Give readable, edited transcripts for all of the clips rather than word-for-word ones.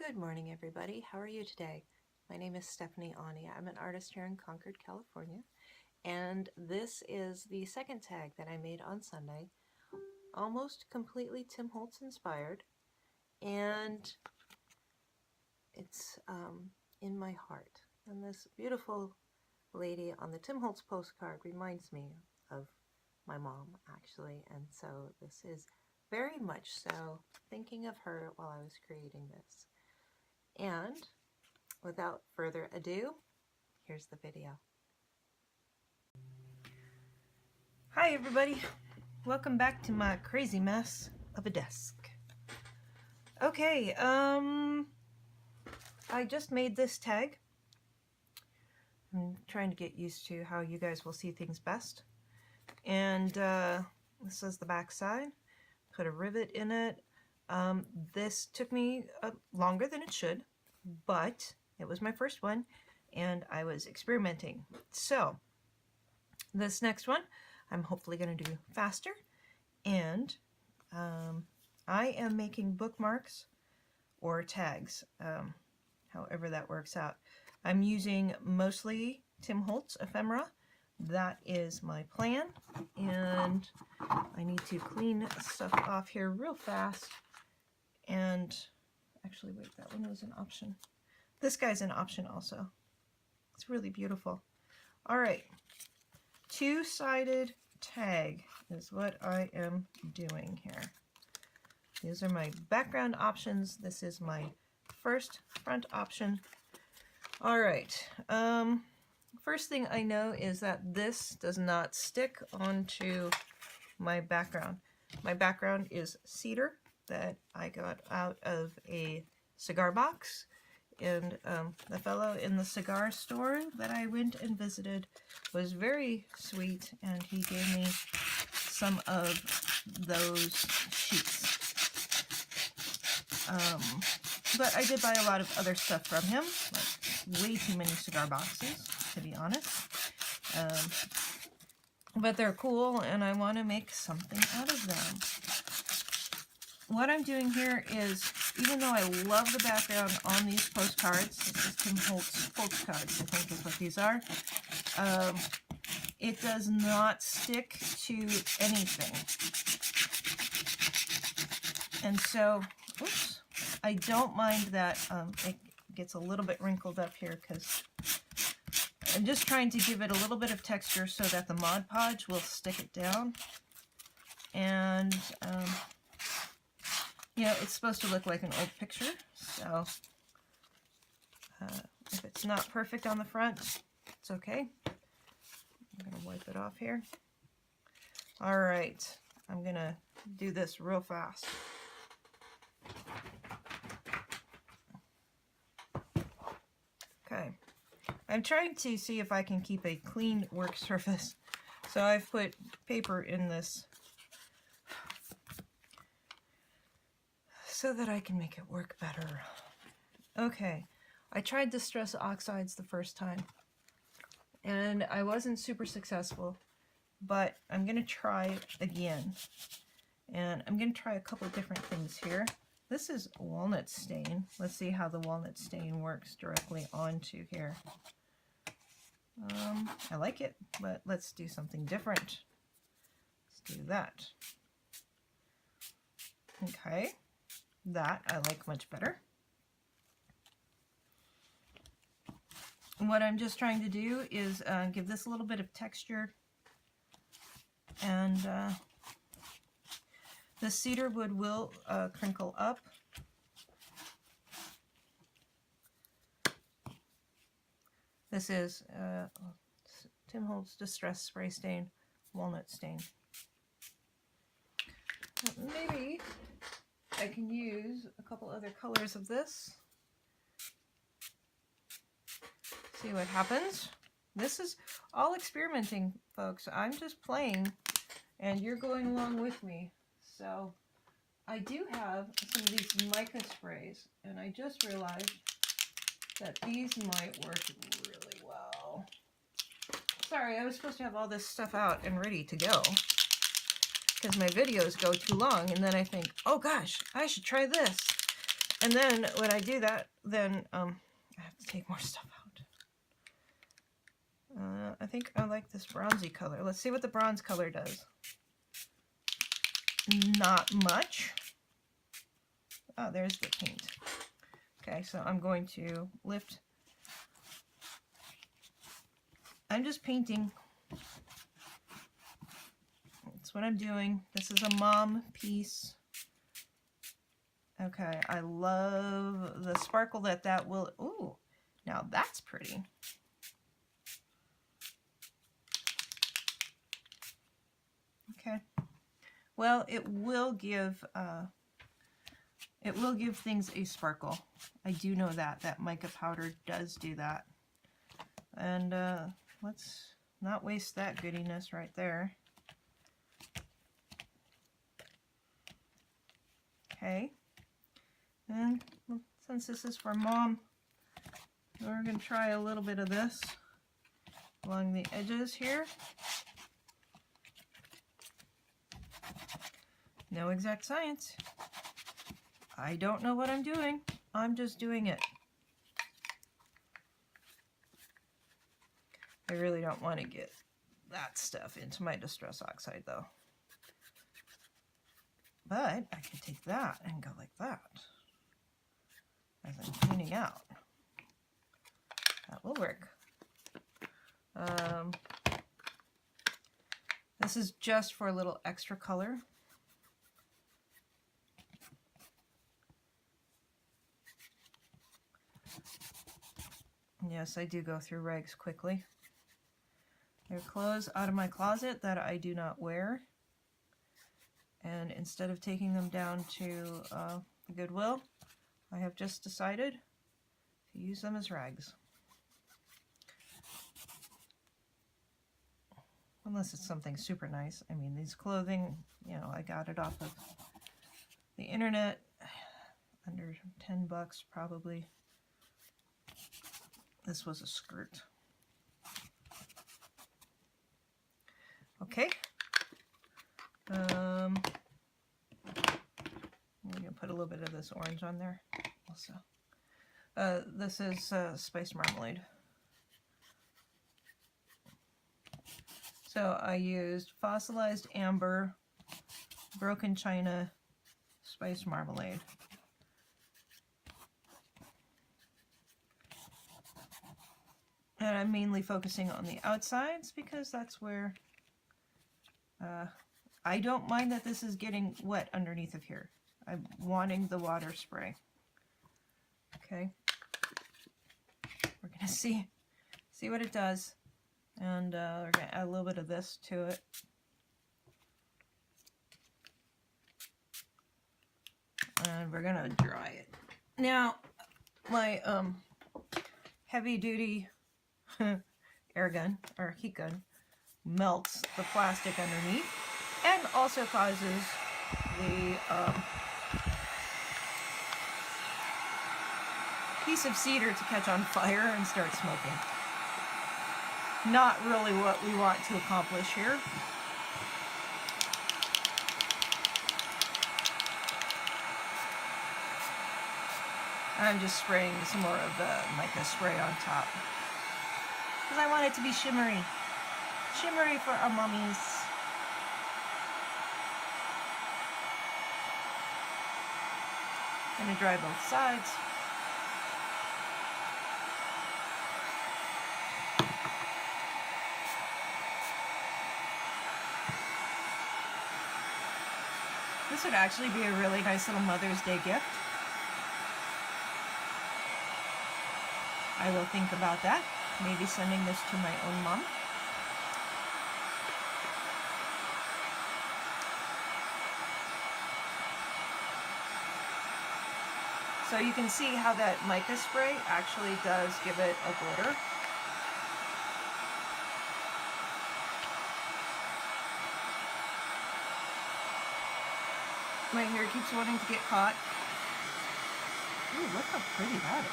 Good morning, everybody. How are you today? My name is Stephanie Ani. I'm an artist here in Concord, California, and this is the second tag that I made on Sunday, almost completely Tim Holtz inspired, and it's in my heart. And this beautiful lady on the Tim Holtz postcard reminds me of my mom, actually, and so this is very much so thinking of her while I was creating this. And without further ado, here's the video. Hi everybody, welcome back to my crazy mess of a desk. Okay, I just made this tag. I'm trying to get used to how you guys will see things best. And this is the back side. Put a rivet in it. This took me longer than it should, but it was my first one and I was experimenting. So this next one I'm hopefully going to do faster, and I am making bookmarks or tags, however that works out. I'm using mostly Tim Holtz ephemera. That is my plan, and I need to clean stuff off here real fast. And actually, wait, that one was an option. This guy's an option also. It's really beautiful. All right, two-sided tag is what I am doing here. These are my background options. This is my first front option. All right, first thing I know is that this does not stick onto my background. My background is cedar that I got out of a cigar box, and the fellow in the cigar store that I went and visited was very sweet, and he gave me some of those sheets. But I did buy a lot of other stuff from him, like way too many cigar boxes, to be honest. But they're cool, and I want to make something out of them. What I'm doing here is, even though I love the background on these postcards, this is Tim Holtz postcards, I think is what these are, it does not stick to anything. And so, oops, I don't mind that it gets a little bit wrinkled up here, because I'm just trying to give it a little bit of texture so that the Mod Podge will stick it down. And you know, it's supposed to look like an old picture, so if it's not perfect on the front, it's okay. I'm going to wipe it off here. All right, I'm going to do this real fast. Okay, I'm trying to see if I can keep a clean work surface, so I've put paper in this so that I can make it work better. Okay, I tried Distress Oxides the first time, and I wasn't super successful, but I'm going to try it again. And I'm going to try a couple of different things here. This is walnut stain. Let's see how the walnut stain works directly onto here. I like it, but let's do something different. Let's do that. Okay. That I like much better. What I'm just trying to do is give this a little bit of texture, and the cedar wood will crinkle up. This is Tim Holtz Distress Spray Stain, Walnut Stain. Maybe I can use a couple other colors of this. See what happens. This is all experimenting, folks. I'm just playing, and you're going along with me. So I do have some of these mica sprays, and I just realized that these might work really well. Sorry, I was supposed to have all this stuff out and ready to go, because my videos go too long, and then I think, oh gosh, I should try this. And then when I do that, then I have to take more stuff out. I think I like this bronzy color. Let's see what the bronze color does. Not much. Oh, there's the paint. Okay, so I'm going to lift. I'm just painting. That's what I'm doing. This is a mom piece. Okay, I love the sparkle that will. Ooh, now that's pretty. Okay. Well, it will give things a sparkle. I do know that mica powder does do that. And let's not waste that goodiness right there. Okay. And since this is for mom, we're going to try a little bit of this along the edges here. No exact science. I don't know what I'm doing. I'm just doing it. I really don't want to get that stuff into my Distress Oxide though. But I can take that and go like that as I'm cleaning out. That will work. This is just for a little extra color. Yes, I do go through rags quickly. There are clothes out of my closet that I do not wear. And instead of taking them down to Goodwill, I have just decided to use them as rags. Unless it's something super nice. I mean, these clothing, you know, I got it off of the internet. Under 10 bucks probably. This was a skirt. Okay. I'm going to put a little bit of this orange on there also. This is spiced marmalade. So I used fossilized amber, broken china, spiced marmalade. And I'm mainly focusing on the outsides because that's where I don't mind that this is getting wet underneath of here. I'm wanting the water spray. Okay. We're going to see what it does. And we're going to add a little bit of this to it. And we're going to dry it. Now, my heavy duty air gun or heat gun melts the plastic underneath and also causes the piece of cedar to catch on fire and start smoking. Not really what we want to accomplish here. I'm just spraying some more of the mica spray on top because I want it to be shimmery. Shimmery for our mummies. Gonna dry both sides. This would actually be a really nice little Mother's Day gift. I will think about that. Maybe sending this to my own mom. So you can see how that mica spray actually does give it a glitter. My hair keeps wanting to get caught. Ooh, look how pretty that is.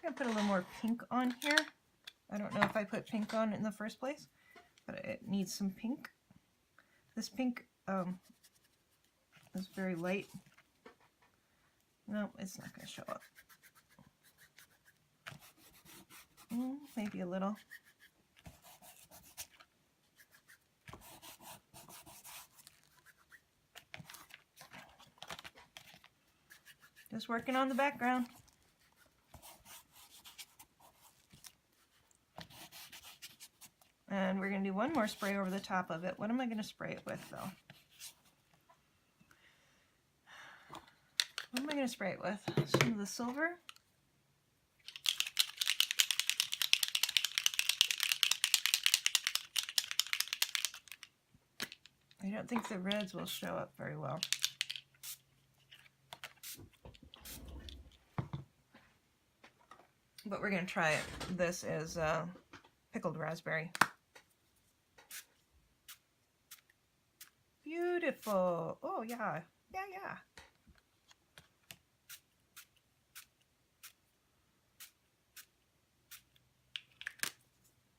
going to put a little more pink on here. I don't know if I put pink on in the first place, but it needs some pink. This pink is very light. No, it's not going to show up. Maybe a little. Just working on the background. And we're going to do one more spray over the top of it. What am I going to spray it with, though? What am I going to spray it with? Some of the silver. I don't think the reds will show up very well. But we're going to try it. This is pickled raspberry. Beautiful. Oh, yeah. Yeah, yeah.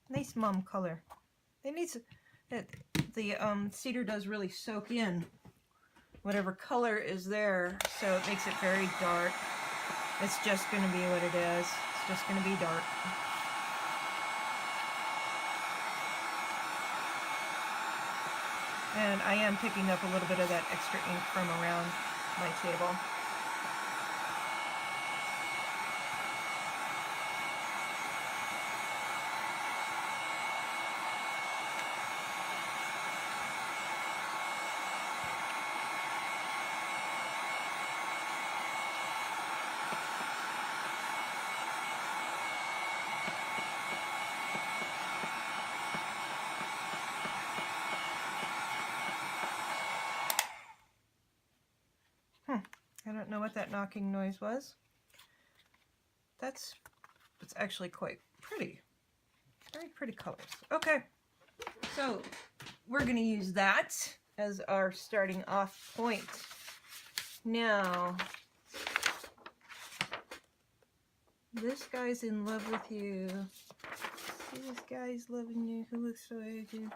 Nice mum color. It needs the cedar does really soak in whatever color is there, so it makes it very dark. It's just going to be what it is. It's just going to be dark. And I am picking up a little bit of that extra ink from around my table. I don't know what that knocking noise was. It's actually quite pretty. Very pretty colors. Okay, so we're going to use that as our starting off point. Now, this guy's in love with you. See, this guy's loving you who looks so aged.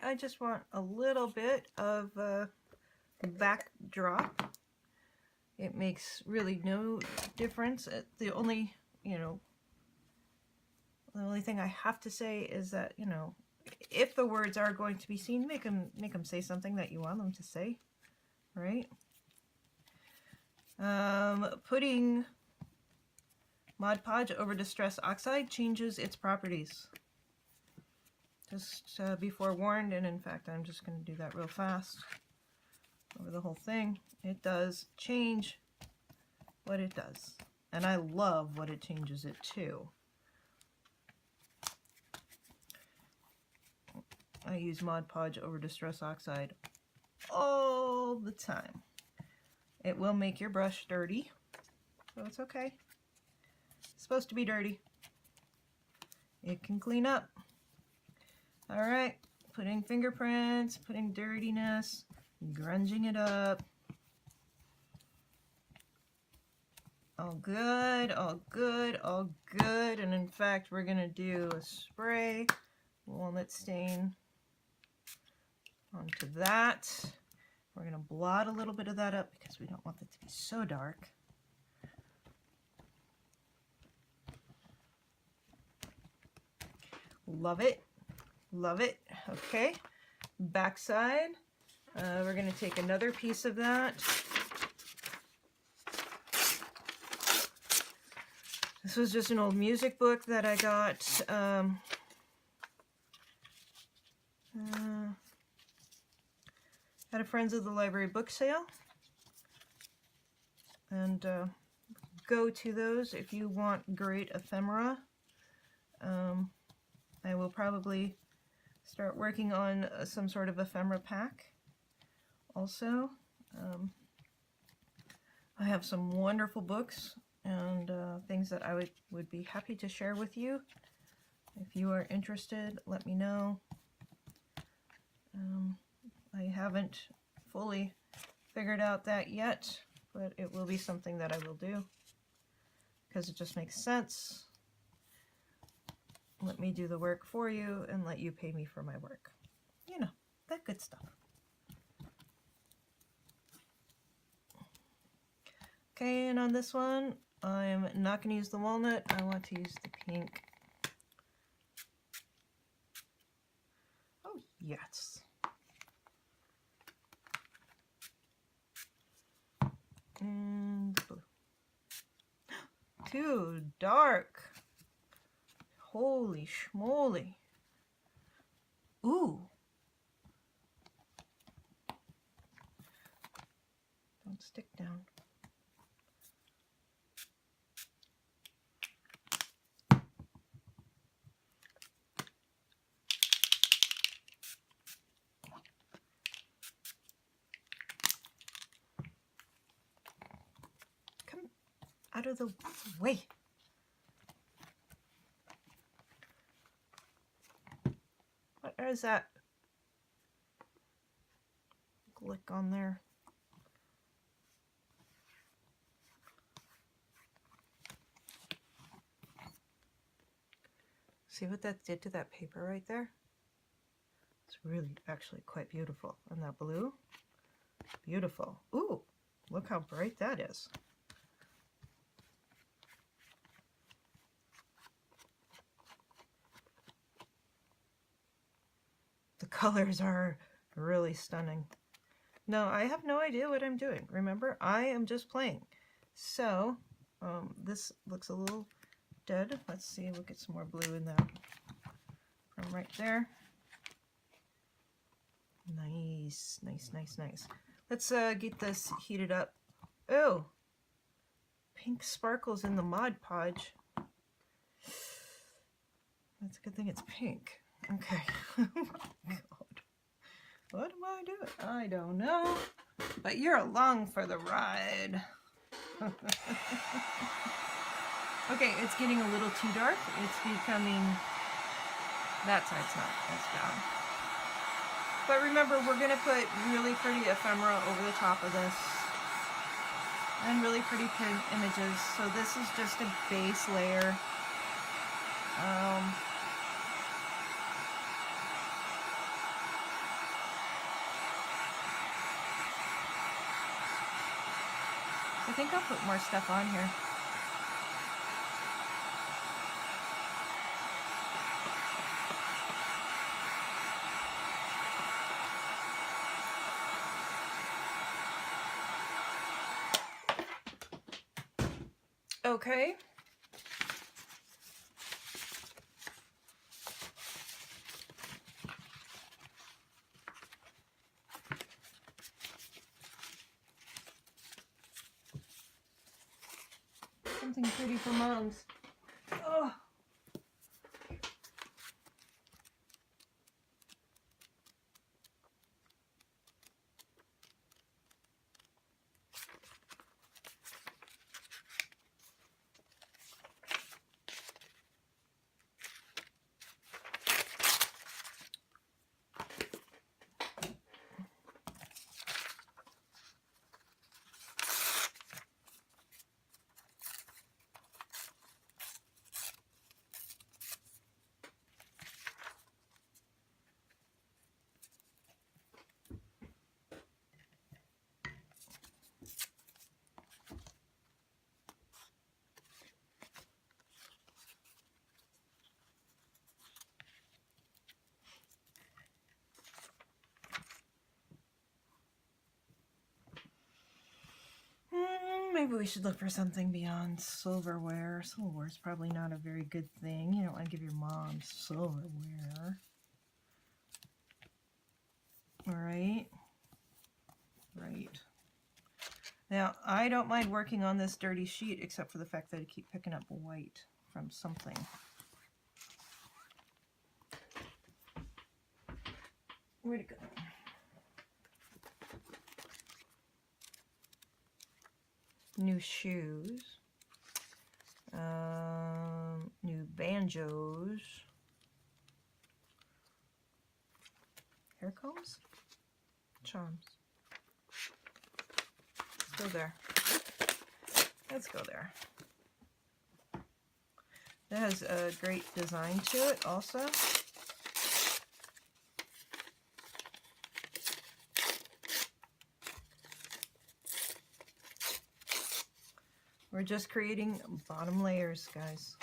I just want a little bit of backdrop. It makes really no difference. The only thing I have to say is that, if the words are going to be seen, make them say something that you want them to say, right? Putting Mod Podge over Distress Oxide changes its properties. Just be forewarned, and in fact I'm just going to do that real fast over the whole thing. It does change what it does, and I love what it changes it to. I use Mod Podge over Distress Oxide all the time. It will make your brush dirty, so it's okay. It's supposed to be dirty. It can clean up. Alright, putting fingerprints, putting dirtiness, grunging it up. All good, all good, all good. And in fact, we're going to do a spray walnut stain onto that. We're going to blot a little bit of that up because we don't want it to be so dark. Love it. Love it. Okay, backside. We're going to take another piece of that. This was just an old music book that I got at a Friends of the Library book sale. And go to those if you want great ephemera. I will probably start working on some sort of ephemera pack also. I have some wonderful books and things that I would be happy to share with you. If you are interested, let me know. I haven't fully figured out that yet, but it will be something that I will do because it just makes sense. Let me do the work for you and let you pay me for my work. You know, that good stuff. Okay, and on this one, I'm not going to use the walnut. I want to use the pink. Oh, yes. And blue. Too dark. Holy schmoly. Ooh. Don't stick down. Come out of the way. What is that? Click on there. See what that did to that paper right there? It's really actually quite beautiful. And that blue? Beautiful. Ooh, look how bright that is. The colors are really stunning. No, I have no idea what I'm doing. Remember, I am just playing. So, this looks a little dead. Let's see, we'll get some more blue in that from right there. Nice, nice, nice, nice. Let's get this heated up. Oh, pink sparkles in the Mod Podge. That's a good thing it's pink. Okay. God. What am I doing? I don't know. But you're along for the ride. Okay, it's getting a little too dark. It's becoming... That side's not as bad. But remember, we're going to put really pretty ephemera over the top of this. And really pretty print images. So this is just a base layer. I think I'll put more stuff on here. Okay. Something pretty for moms. Oh. Maybe we should look for something beyond silverware. Silverware is probably not a very good thing. You don't want to give your mom silverware. All right. Right. Now, I don't mind working on this dirty sheet except for the fact that I keep picking up white from something. Where'd it go? new shoes, new banjos, hair combs, charms. Let's go there. Let's go there. It has a great design to it also. We're just creating bottom layers, guys.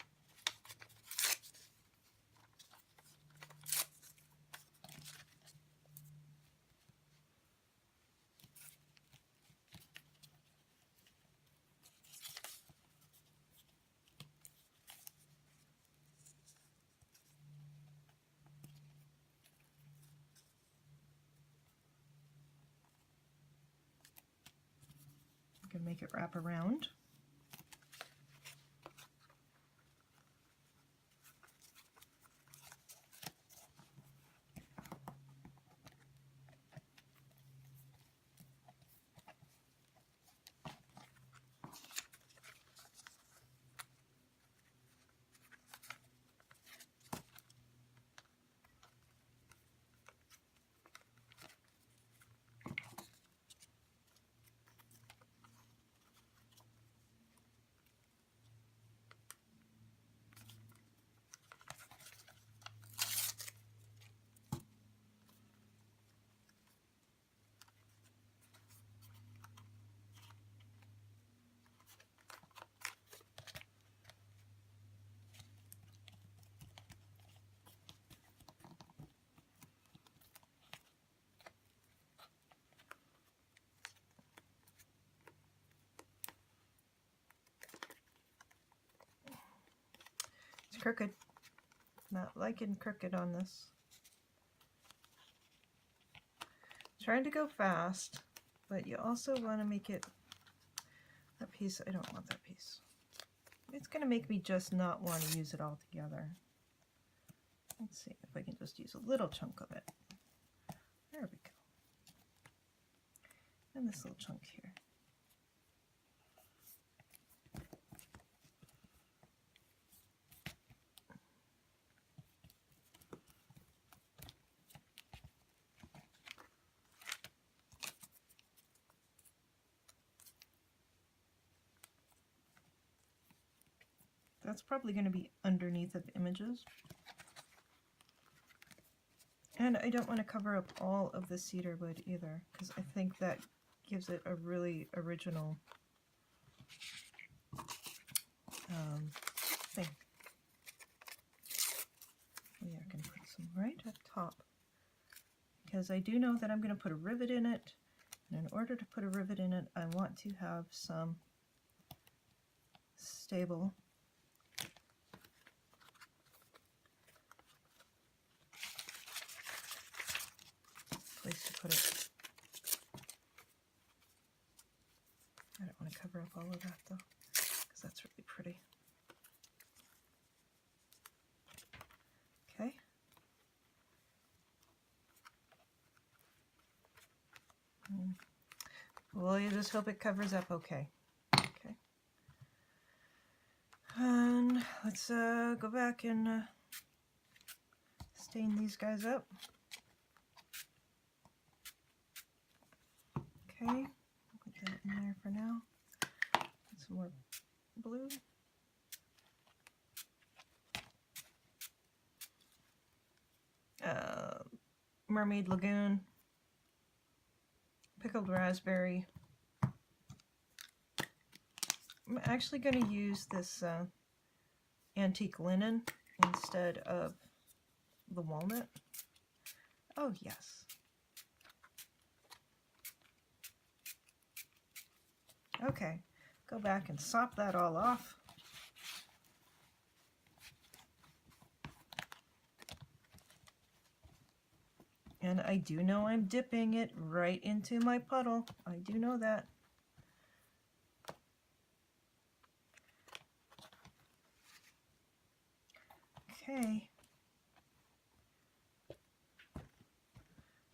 I'm gonna make it wrap around. It's crooked. Not liking crooked on this. Trying to go fast, but you also want to make it, that piece, I don't want that piece. It's going to make me just not want to use it all together. Let's see if I can just use a little chunk of it. There we go. And this little chunk here. That's probably going to be underneath of images. And I don't want to cover up all of the cedar wood either, because I think that gives it a really original thing. We are going to put some right up top, because I do know that I'm going to put a rivet in it, and in order to put a rivet in it, I want to have some stable place to put it. I don't want to cover up all of that though, because that's really pretty. Okay. Well, you just hope it covers up okay. Okay. And let's go back and stain these guys up. Okay, put that in there for now. Put some more blue. Mermaid Lagoon. Pickled raspberry. I'm actually going to use this antique linen instead of the walnut. Oh, yes. Okay, go back and sop that all off. And I do know I'm dipping it right into my puddle. I do know that. Okay.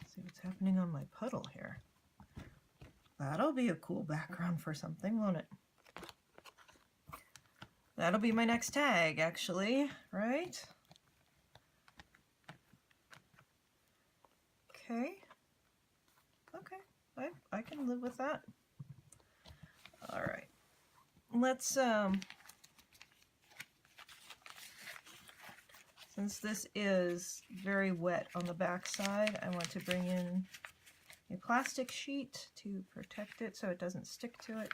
Let's see what's happening on my puddle here. That'll be a cool background for something, won't it? That'll be my next tag, actually, right? Okay. Okay, I can live with that. All right. Let's, since this is very wet on the back side, I want to bring in a plastic sheet to protect it so it doesn't stick to it.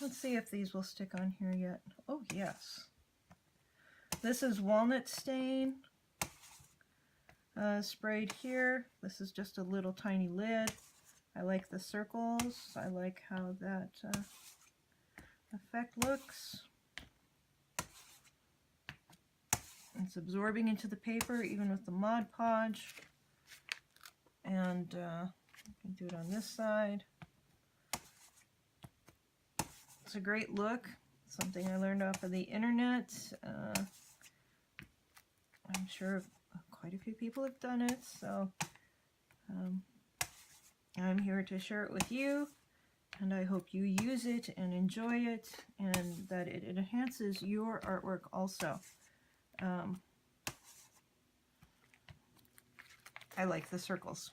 Let's see if these will stick on here yet. Oh, yes. This is walnut stain sprayed here. This is just a little tiny lid. I like the circles. I like how that effect looks. It's absorbing into the paper even with the Mod Podge. And I can do it on this side. It's a great look. Something I learned off of the internet. I'm sure quite a few people have done it, so I'm here to share it with you, and I hope you use it and enjoy it, and that it enhances your artwork also. I like the circles.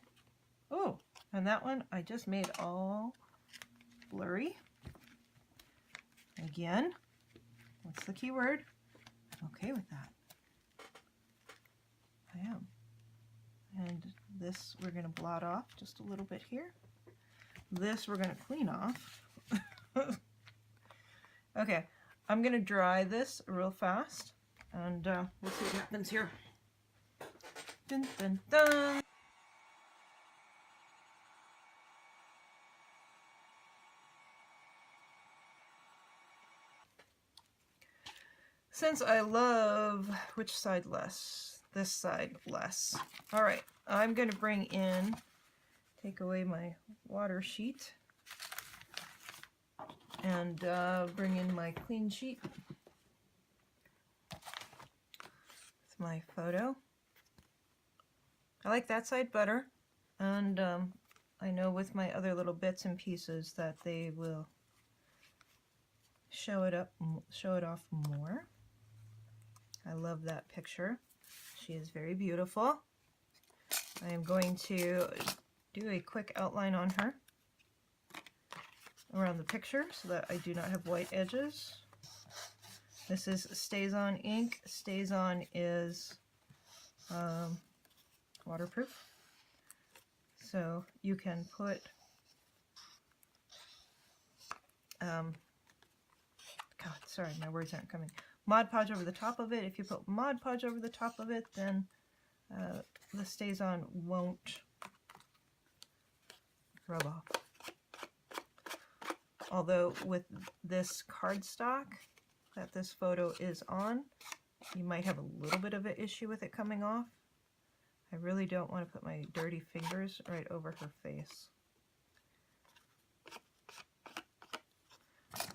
Oh, and that one I just made all blurry. Again, what's the key word? I'm okay with that. I am. And this we're going to blot off just a little bit here. This we're going to clean off. Okay, I'm going to dry this real fast, and we'll see what happens here. Dun, dun, dun. Since I love, which side less? This side less. All right, I'm going to bring in, take away my water sheet, and bring in my clean sheet with my photo. I like that side better, and I know with my other little bits and pieces that they will show it off more. I love that picture. She is very beautiful. I am going to do a quick outline on her around the picture so that I do not have white edges. This is StazOn ink. StazOn is waterproof. So you can put God, sorry, my words aren't coming. Mod Podge over the top of it. If you put Mod Podge over the top of it, then the StazOn won't rub off. Although with this cardstock that this photo is on, you might have a little bit of an issue with it coming off. I really don't want to put my dirty fingers right over her face.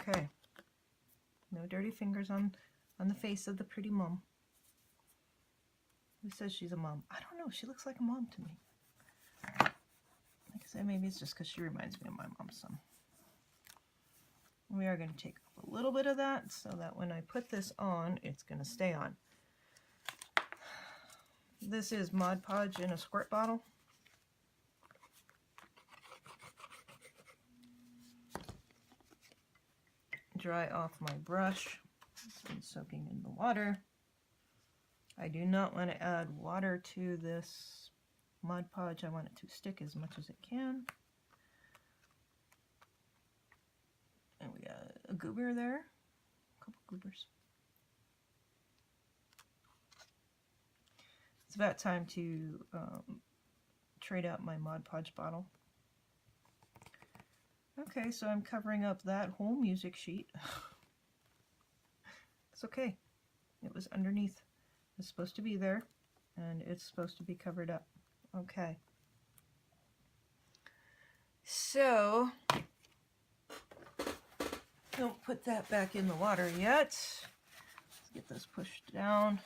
Okay. No dirty fingers on the face of the pretty mom. Who says she's a mom? I don't know. She looks like a mom to me. Like I said, maybe it's just because she reminds me of my mom some. We are going to take off a little bit of that so that when I put this on, it's going to stay on. This is Mod Podge in a squirt bottle. Dry off my brush. It's been soaking in the water. I do not want to add water to this Mod Podge. I want it to stick as much as it can. And we got a goober there. A couple goobers. It's about time to trade out my Mod Podge bottle. Okay, so I'm covering up that whole music sheet. It's okay. It was underneath. It's supposed to be there, and it's supposed to be covered up. Okay. So, don't put that back in the water yet. Let's get this pushed down.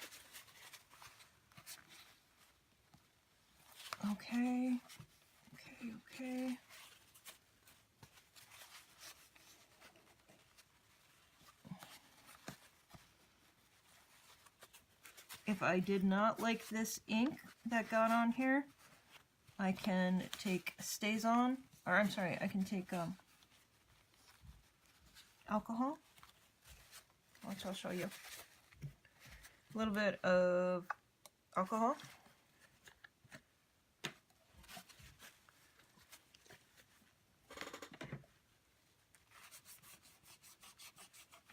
Okay. if I did not like this ink that got on here, I can take StazOn, or I'm sorry, I can take alcohol, which I'll show you. A little bit of alcohol.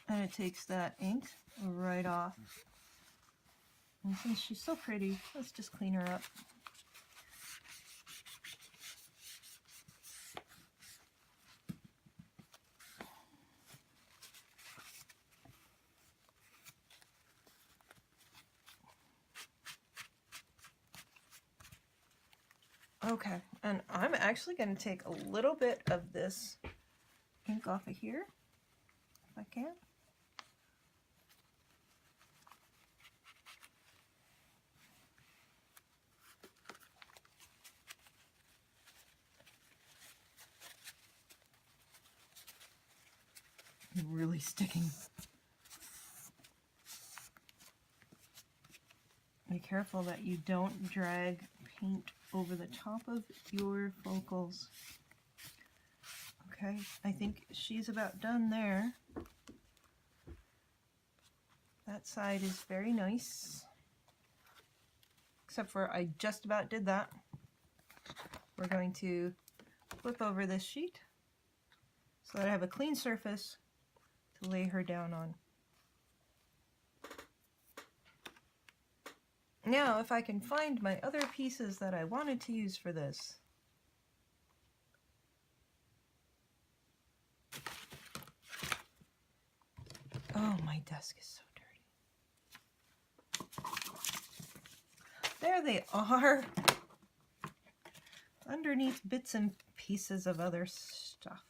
And it takes that ink right off. And since she's so pretty, let's just clean her up. Okay, and I'm actually going to take a little bit of this ink off of here, if I can. Really sticking. Be careful that you don't drag paint over the top of your focals. Okay, I think she's about done there. That side is very nice. Except for I just about did that. We're going to flip over this sheet so that I have a clean surface to lay her down on. Now, if I can find my other pieces that I wanted to use for this. Oh, my desk is so dirty. There they are. Underneath bits and pieces of other stuff.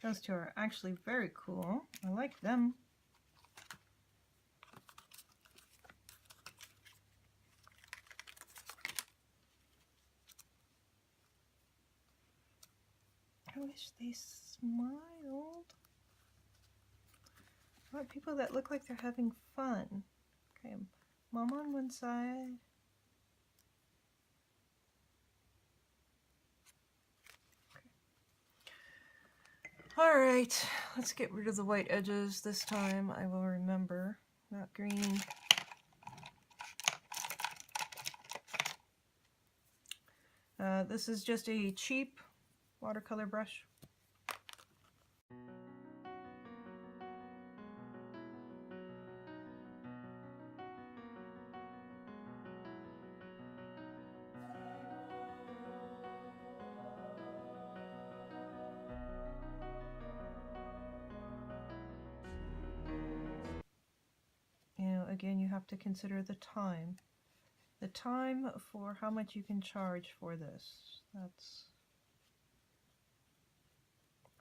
Those two are actually very cool. I like them. I wish they smiled. I want people that look like they're having fun. Okay, Mom on one side. Alright, let's get rid of the white edges. This time I will remember, not green. This is just a cheap watercolor brush. Again, you have to consider the time. The time for how much you can charge for this.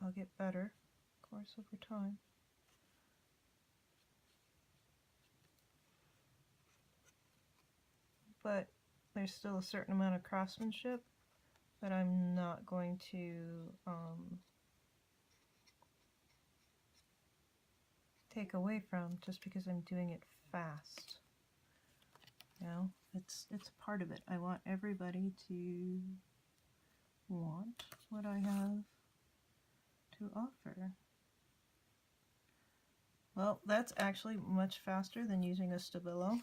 I'll get better, of course, over time. But there's still a certain amount of craftsmanship that I'm not going to take away from just because I'm doing it fast. It's part of it. I want everybody to want what I have to offer. Well, that's actually much faster than using a Stabilo.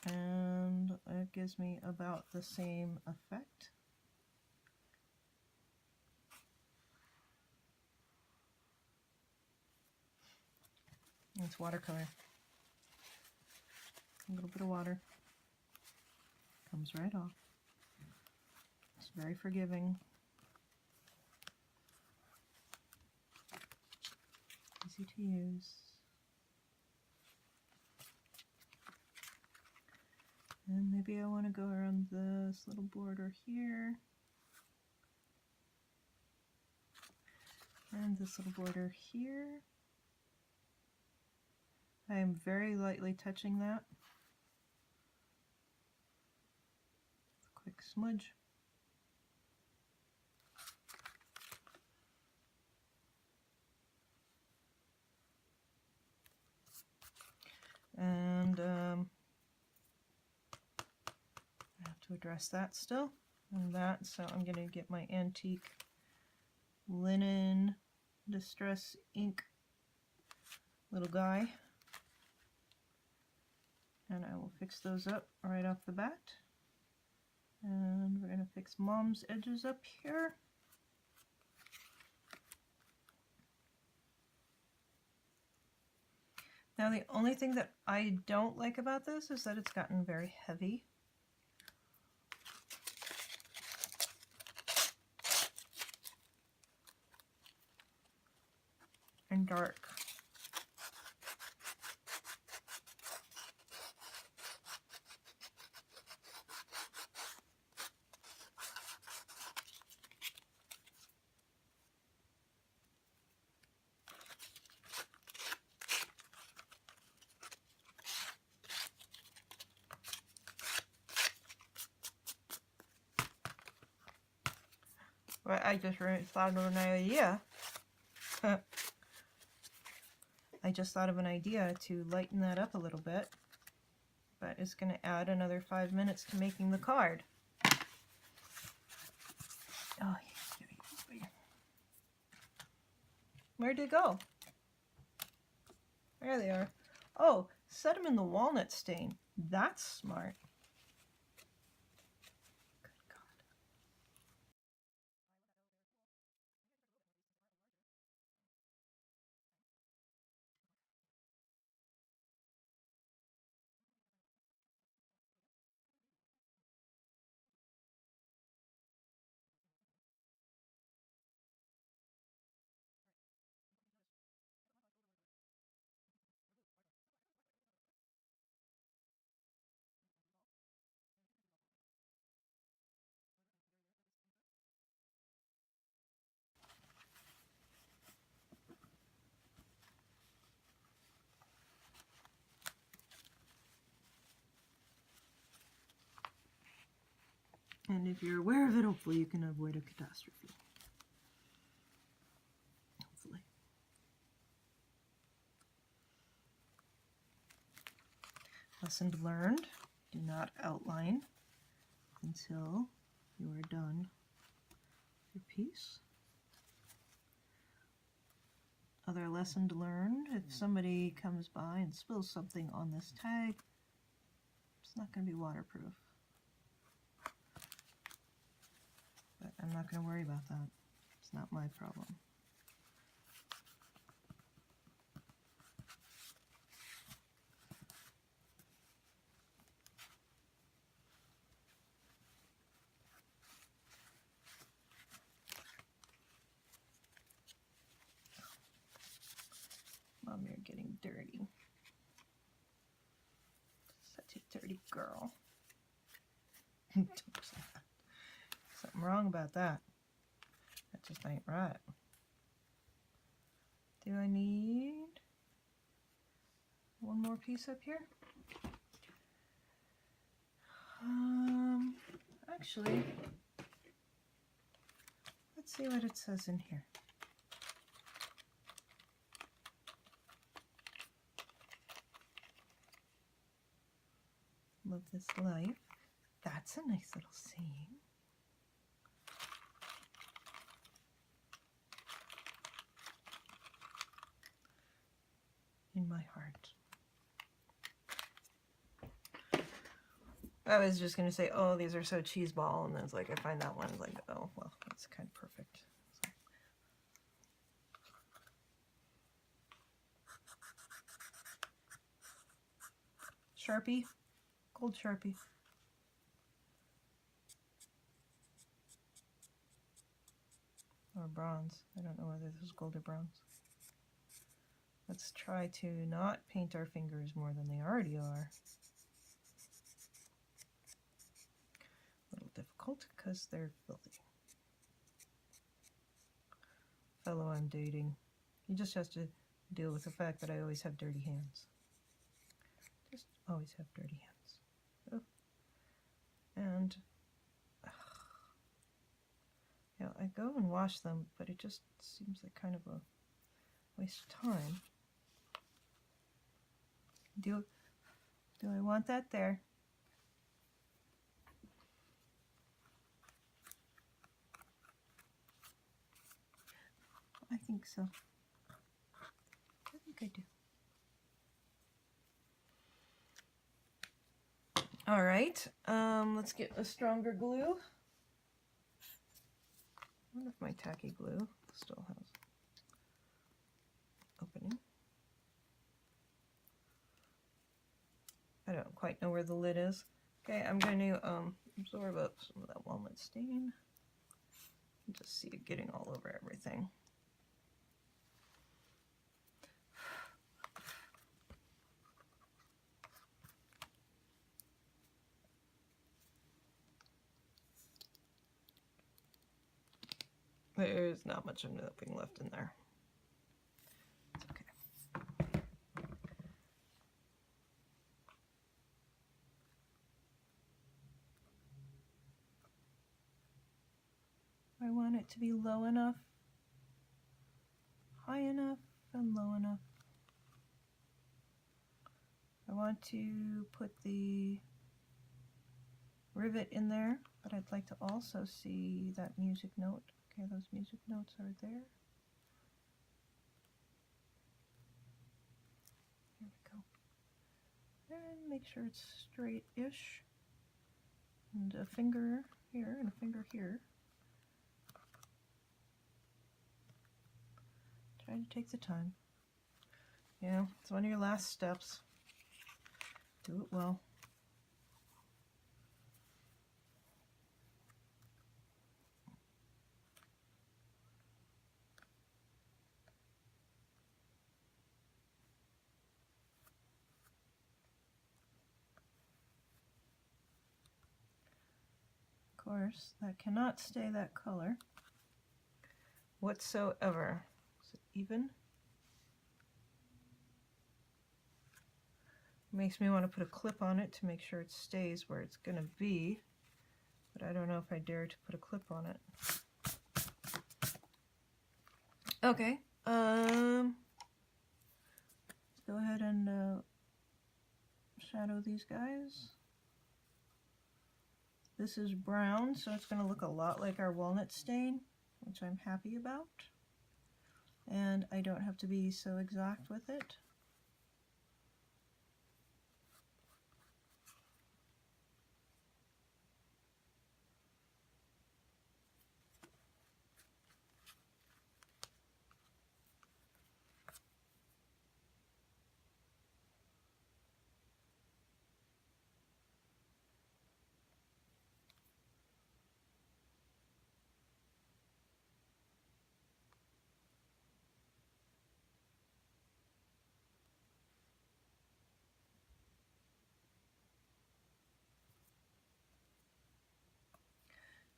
And it gives me about the same effect. It's watercolor. A little bit of water. Comes right off. It's very forgiving. Easy to use. And maybe I want to go around this little border here. And this little border here. I am very lightly touching that. Quick smudge. And I have to address that still. And that, so I'm going to get my antique linen distress ink little guy. And I will fix those up right off the bat. And we're going to fix Mom's edges up here. Now the only thing that I don't like about this is that it's gotten very heavy. And dark. But I just thought of an idea. I just thought of an idea to lighten that up a little bit, but it's going to add another 5 minutes to making the card. Oh, where'd they go? There they are. Oh, set them in the walnut stain. That's smart. And if you're aware of it, hopefully you can avoid a catastrophe. Hopefully. Lesson learned. Do not outline until you are done with your piece. Other lesson learned, if somebody comes by and spills something on this tag, it's not going to be waterproof. But I'm not going to worry about that. It's not my problem. Mom, you're getting dirty. Such a dirty girl. Don't say that. Something wrong about that. That just ain't right. Do I need one more piece up here? Actually, let's see what it says in here. Love this life. That's a nice little saying. In my heart. I was just going to say, oh, these are so cheeseball, and then it's like, I find that one, like, oh, well, that's kind of perfect. So. Sharpie, gold Sharpie. Or bronze. I don't know whether this is gold or bronze. Let's try to not paint our fingers more than they already are. A little difficult because they're filthy. Fellow I'm dating, he just has to deal with the fact that I always have dirty hands. Just always have dirty hands. Oh. And yeah, I go and wash them, but it just seems like kind of a waste of time. Do I want that there? I think so. I think I do. All right, let's get a stronger glue. I wonder if my tacky glue still has opening. I don't quite know where the lid is. Okay, I'm going to absorb up some of that walnut stain. Just see it getting all over everything. There's not much of nothing left in there. It's okay. I want it to be low enough, high enough, and low enough. I want to put the rivet in there, but I'd like to also see that music note. Okay, those music notes are there. Here we go. And make sure it's straight-ish. And a finger here and a finger here. Try to take the time. You know, it's one of your last steps. Do it well. Of course, that cannot stay that color whatsoever. Is it even? Makes me want to put a clip on it to make sure it stays where it's going to be, but I don't know if I dare to put a clip on it. Okay, let's go ahead and shadow these guys. This is brown, so it's going to look a lot like our walnut stain, which I'm happy about. and I don't have to be so exact with it.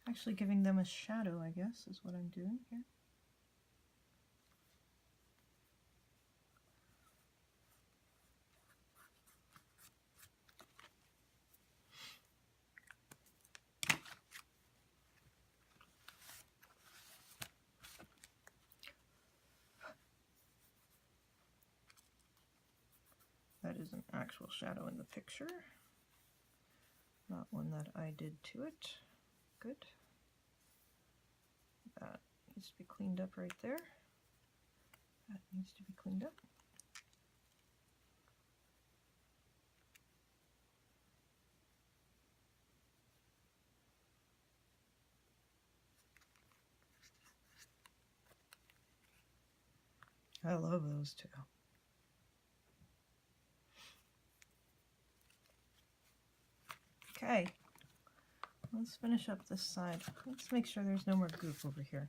Actually giving them a shadow, I guess, is what I'm doing here. That is an actual shadow in the picture, not one that I did to it. Good. That needs to be cleaned up right there. That needs to be cleaned up. I love those two. Okay, let's finish up this side. Let's make sure there's no more goop over here.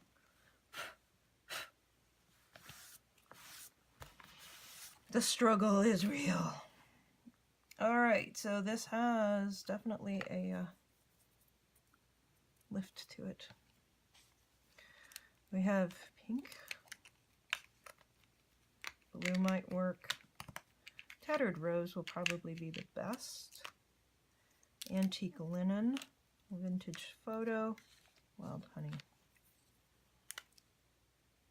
The struggle is real. Alright, so this has definitely a lift to it. We have pink. Blue might work. Tattered rose will probably be the best. Antique linen. Vintage photo. Wild honey.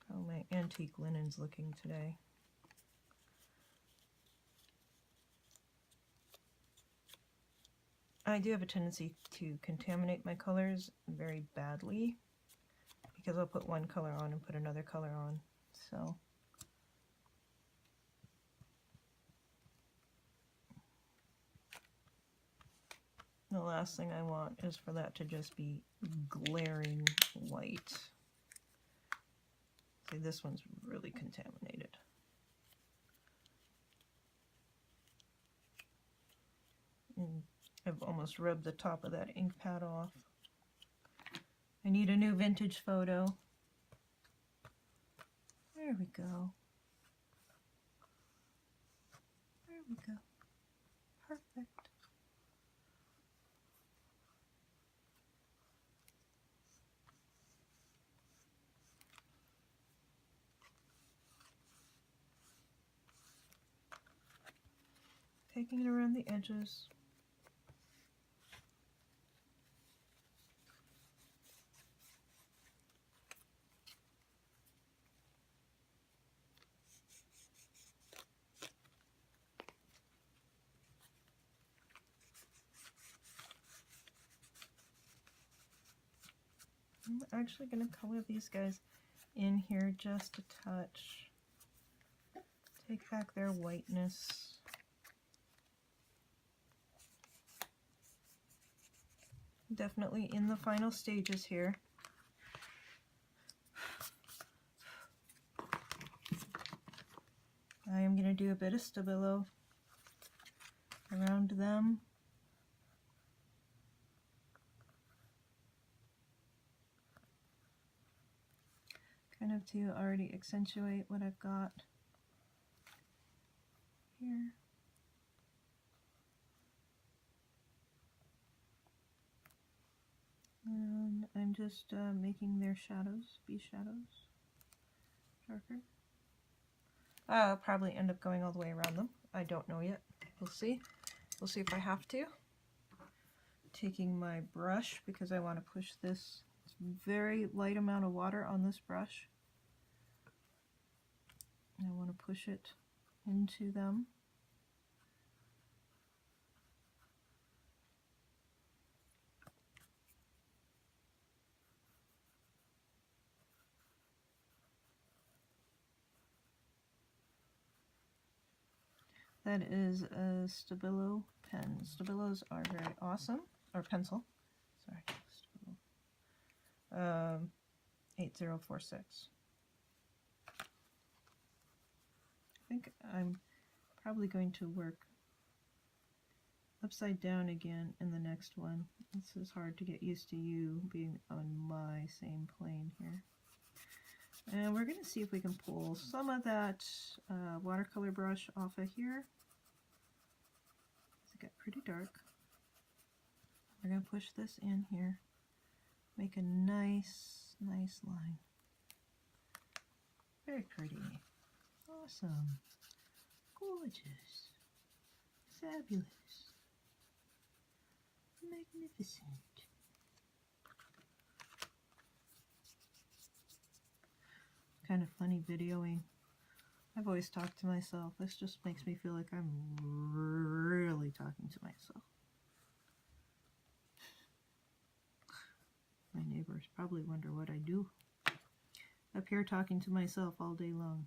How my antique linen's looking today. I do have a tendency to contaminate my colors very badly because I'll put one color on and put another color on. So the last thing I want is for that to just be glaring white. See, this one's really contaminated. And I've almost rubbed the top of that ink pad off. I need a new vintage photo. There we go. There we go. Perfect. Taking it around the edges. I'm actually going to color these guys in here just a touch. Take back their whiteness. Definitely in the final stages here. I am going to do a bit of stabilo around them. Kind of to already accentuate what I've got here. And I'm just making their shadows be shadows darker. I'll probably end up going all the way around them. I don't know yet. We'll see. We'll see if I have to. Taking my brush because I want to push this very light amount of water on this brush. I want to push it into them. That is a Stabilo pen. Stabilos are very awesome. Or pencil. Sorry. Stabilo. 8046. I think I'm probably going to work upside down again in the next one. This is hard to get used to you being on my same plane here. And we're going to see if we can pull some of that watercolor brush off of here. It got pretty dark. We're going to push this in here. Make a nice line. Very pretty. Awesome. Gorgeous. Fabulous. Magnificent. Kind of funny videoing. I've always talked to myself. This just makes me feel like I'm really talking to myself. My neighbors probably wonder what I do. Up here talking to myself all day long.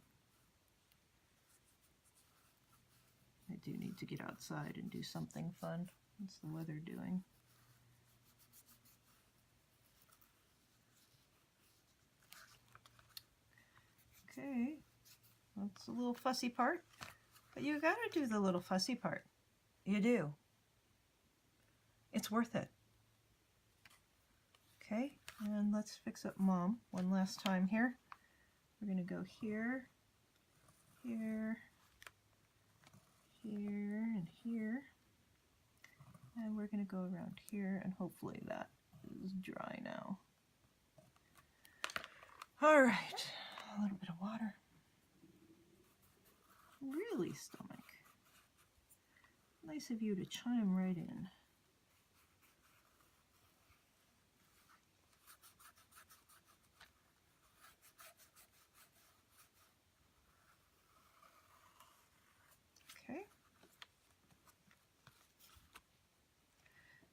I do need to get outside and do something fun. What's the weather doing? Okay, that's a little fussy part, but you gotta do the little fussy part. You do. It's worth it. Okay, and let's fix up Mom one last time here. We're gonna go here, here, here, and here. And we're going to go around here, and hopefully that is dry now. All right, a little bit of water. Really, stomach. Nice of you to chime right in. Okay.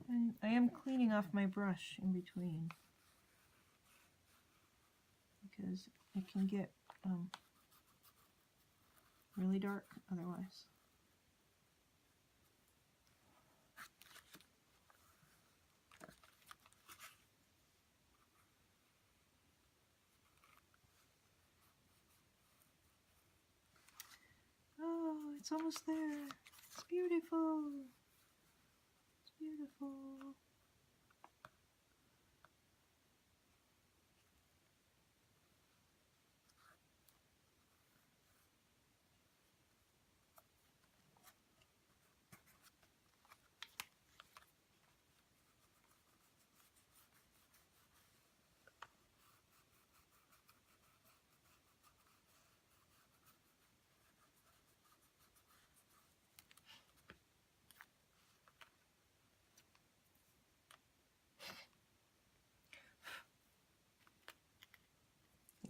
And I am cleaning off my brush in between because it can get really dark otherwise. Oh, it's almost there. It's beautiful. It's beautiful.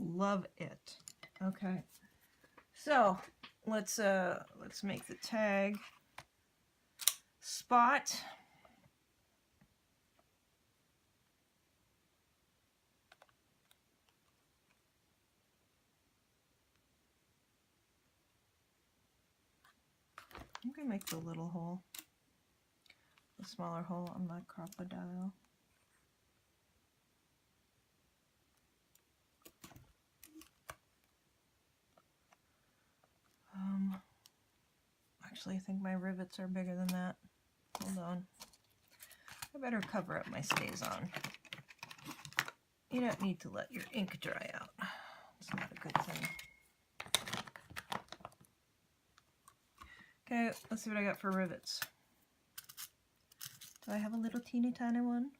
Love it. Okay, so let's make the tag spot. I'm gonna make the little hole, the smaller hole on my crocodile. Actually, I think my rivets are bigger than that. Hold on. I better cover up my StazOn. You don't need to let your ink dry out. It's not a good thing. Okay, let's see what I got for rivets. Do I have a little teeny tiny one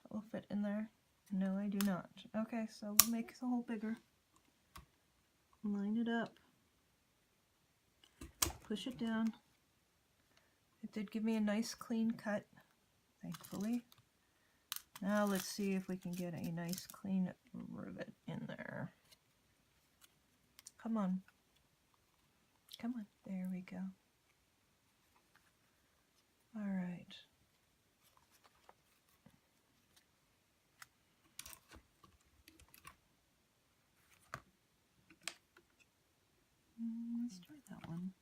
that will fit in there? No, I do not. Okay, so we'll make the hole bigger. Line it up. Push it down. It did give me a nice clean cut, thankfully. Now let's see if we can get a nice clean rivet in there. Come on. Come on. There we go. All right. Let's try that one.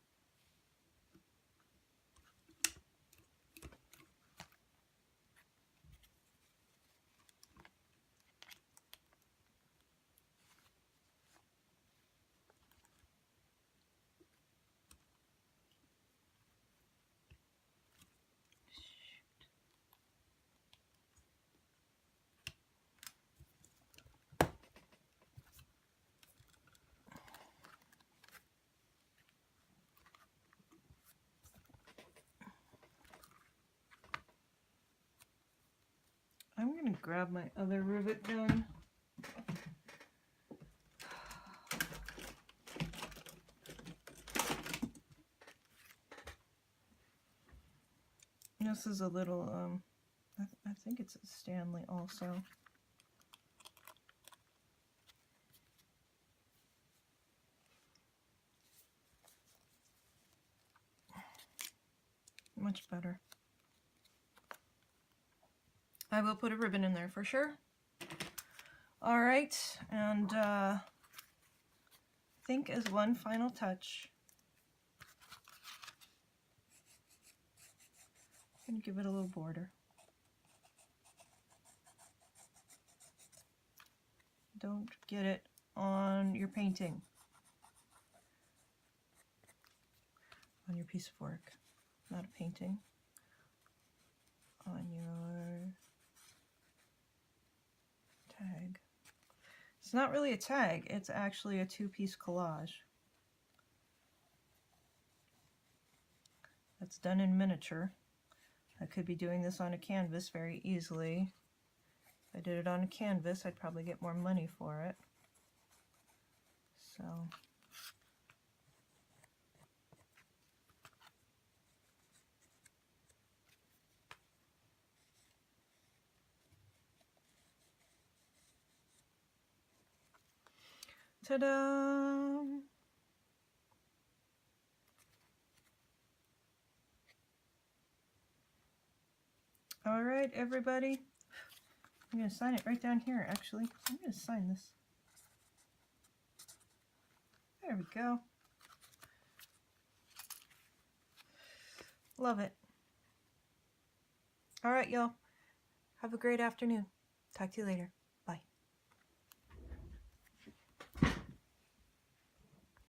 Let me grab my other rivet gun. This is a little, I think it's a Stanley also. Much better. I will put a ribbon in there for sure. All right, and I think as one final touch, I'm going to give it a little border. Don't get it on your painting, on your piece of work, not a painting, on your tag. It's not really a tag, it's actually a two-piece collage. That's done in miniature. I could be doing this on a canvas very easily. If I did it on a canvas, I'd probably get more money for it. So ta-da! All right, everybody. I'm going to sign it right down here, actually. I'm going to sign this. There we go. Love it. All right, y'all. Have a great afternoon. Talk to you later.